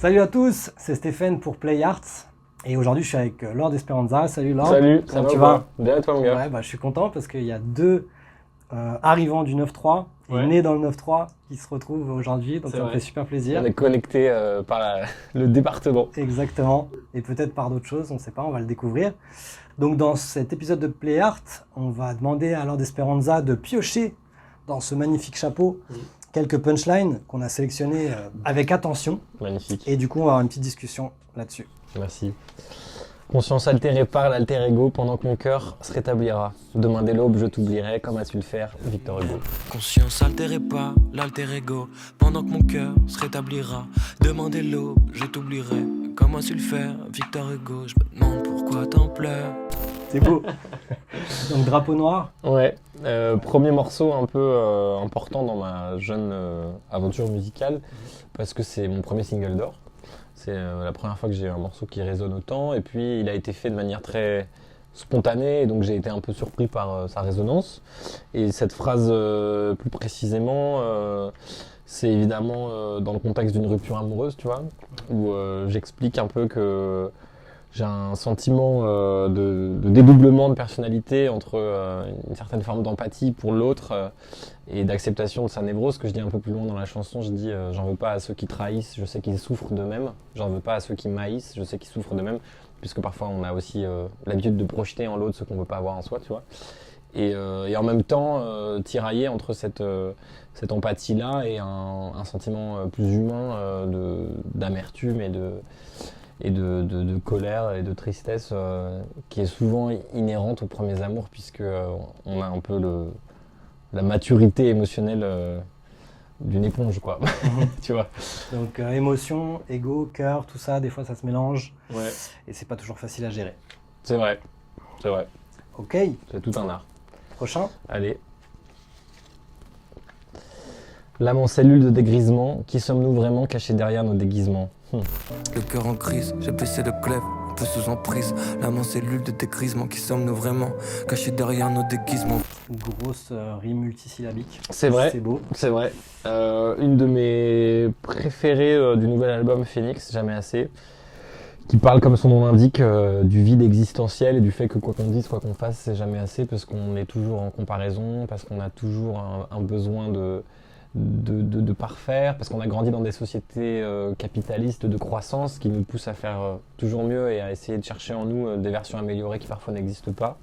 Salut à tous, c'est Stéphane pour Play Arts. Et aujourd'hui, je suis avec Lord Esperanza. Salut Lord. Salut, comment tu vas? Bien et toi mon gars? Ouais, je suis content parce qu'il y a deux arrivants du 9-3 et nés dans le 9-3 qui se retrouvent aujourd'hui. Donc ça me fait super plaisir. On est connectés par le département. Exactement. Et peut-être par d'autres choses, on ne sait pas, on va le découvrir. Donc dans cet épisode de Play Art, on va demander à Lord Esperanza de piocher dans ce magnifique chapeau quelques punchlines qu'on a sélectionnées avec attention. Magnifique. Et du coup, on va avoir une petite discussion là-dessus. Merci. Conscience altérée par l'alter ego pendant que mon cœur se rétablira. Demain dès l'aube, je t'oublierai comme a su le faire Victor Hugo. Conscience altérée par l'alter ego pendant que mon cœur se rétablira. Demain dès l'aube, je t'oublierai comme a su le faire Victor Hugo. Je me demande pourquoi t'en pleures. C'est beau. Donc drapeau noir. Ouais, premier morceau un peu important dans ma jeune aventure musicale parce que c'est mon premier single d'or. C'est la première fois que j'ai un morceau qui résonne autant et puis il a été fait de manière très spontanée et donc j'ai été un peu surpris par sa résonance. Et cette phrase plus précisément, c'est évidemment dans le contexte d'une rupture amoureuse, tu vois, où j'explique un peu que j'ai un sentiment de dédoublement de personnalité entre une certaine forme d'empathie pour l'autre et d'acceptation de sa névrose, que je dis un peu plus loin dans la chanson. Je dis j'en veux pas à ceux qui trahissent, je sais qu'ils souffrent d'eux-mêmes. J'en veux pas à ceux qui maïssent, je sais qu'ils souffrent d'eux-mêmes. Puisque parfois on a aussi l'habitude de projeter en l'autre ce qu'on veut pas avoir en soi, tu vois. Et en même temps tirailler entre cette empathie-là et un sentiment plus humain d'amertume et de colère et de tristesse qui est souvent inhérente aux premiers amours puisque on a un peu la maturité émotionnelle d'une éponge, quoi. Tu vois. Donc émotion, ego, cœur, tout ça, des fois ça se mélange. Ouais. Et c'est pas toujours facile à gérer. C'est vrai. Ok. C'est tout un art. Prochain. Allez. L'âme en cellule de dégrisement, qui sommes-nous vraiment cachés derrière nos déguisements? Le cœur en crise, j'ai baissé de clèves, un peu sous emprise. L'âme en cellule de dégrisement, qui sommes-nous vraiment cachés derrière nos déguisements? Grosse rime multisyllabique. C'est vrai. C'est beau. C'est vrai. Une de mes préférées du nouvel album Phoenix, Jamais assez, qui parle, comme son nom l'indique, du vide existentiel et du fait que quoi qu'on dise, quoi qu'on fasse, c'est jamais assez parce qu'on est toujours en comparaison, parce qu'on a toujours un besoin de parfaire, parce qu'on a grandi dans des sociétés capitalistes de croissance qui nous poussent à faire toujours mieux et à essayer de chercher en nous des versions améliorées qui parfois n'existent pas.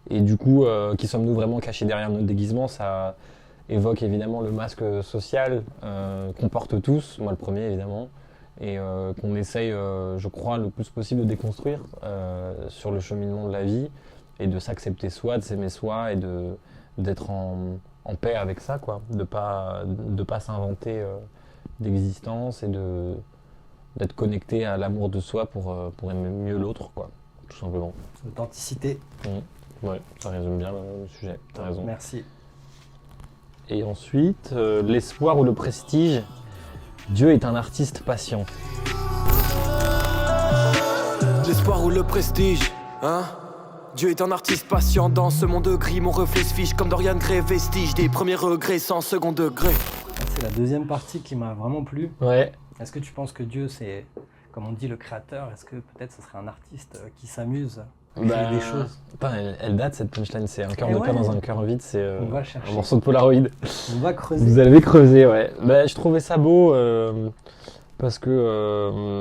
Et du coup, qui sommes-nous vraiment cachés derrière notre déguisement? Ça évoque évidemment le masque social qu'on porte tous, moi le premier évidemment, et qu'on essaye, je crois, le plus possible de déconstruire sur le cheminement de la vie et de s'accepter soi, de s'aimer soi et d'être en paix avec ça, quoi, de pas s'inventer d'existence et d'être connecté à l'amour de soi pour aimer mieux l'autre, quoi, tout simplement. Authenticité. Ouais, ça résume bien le sujet, t'as raison. Merci. Et ensuite, l'espoir ou le prestige, Dieu est un artiste patient. L'espoir ou le prestige, hein? Dieu est un artiste patient dans ce monde gris, mon reflet se fiche comme Dorian Gray, vestige des premiers regrets sans second degré. C'est la deuxième partie qui m'a vraiment plu. Ouais. Est-ce que tu penses que Dieu, c'est, comme on dit, le créateur? Est-ce que peut-être ce serait un artiste qui s'amuse à créer des choses? Putain, elle date cette punchline, c'est un cœur de ouais. cœur dans un cœur vide, c'est On va chercher. un morceau de Polaroid. On va creuser. Vous avez creusé, ouais. Bah, je trouvais ça beau parce que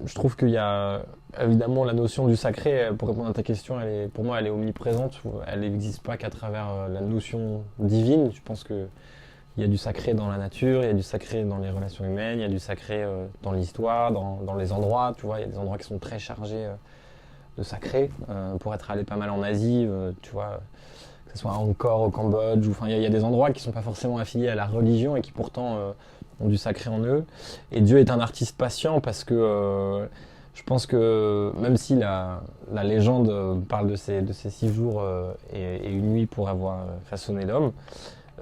je trouve qu'il y a évidemment la notion du sacré, pour répondre à ta question, pour moi elle est omniprésente, elle n'existe pas qu'à travers la notion divine. Je pense qu'il y a du sacré dans la nature, il y a du sacré dans les relations humaines, il y a du sacré dans l'histoire, dans les endroits, tu vois, il y a des endroits qui sont très chargés de sacré. Pour être allé pas mal en Asie, tu vois, que ce soit à Angkor, au Cambodge, il y a des endroits qui sont pas forcément affiliés à la religion et qui pourtant ont du sacré en eux. Et Dieu est un artiste patient parce que je pense que même si la légende parle de ces 6 jours et une nuit pour avoir façonné l'homme,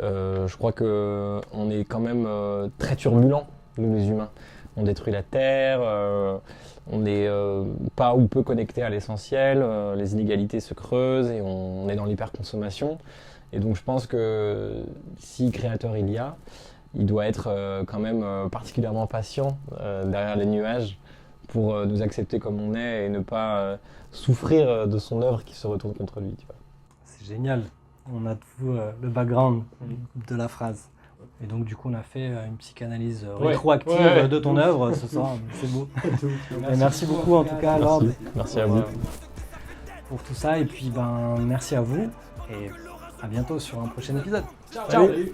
je crois qu'on est quand même très turbulents, nous les humains. On détruit la terre, on n'est pas ou peu connecté à l'essentiel, les inégalités se creusent et on est dans l'hyperconsommation. Et donc je pense que si créateur il y a, il doit être quand même particulièrement patient derrière les nuages pour nous accepter comme on est et ne pas souffrir de son œuvre qui se retourne contre lui. Tu vois. C'est génial. On a tout le background de la phrase. Et donc du coup on a fait une psychanalyse rétroactive de ton œuvre ce soir, c'est beau. Et merci beaucoup en tout cas Lord. Merci à vous. Pour tout ça et puis merci à vous et à bientôt sur un prochain épisode. Ciao. Salut.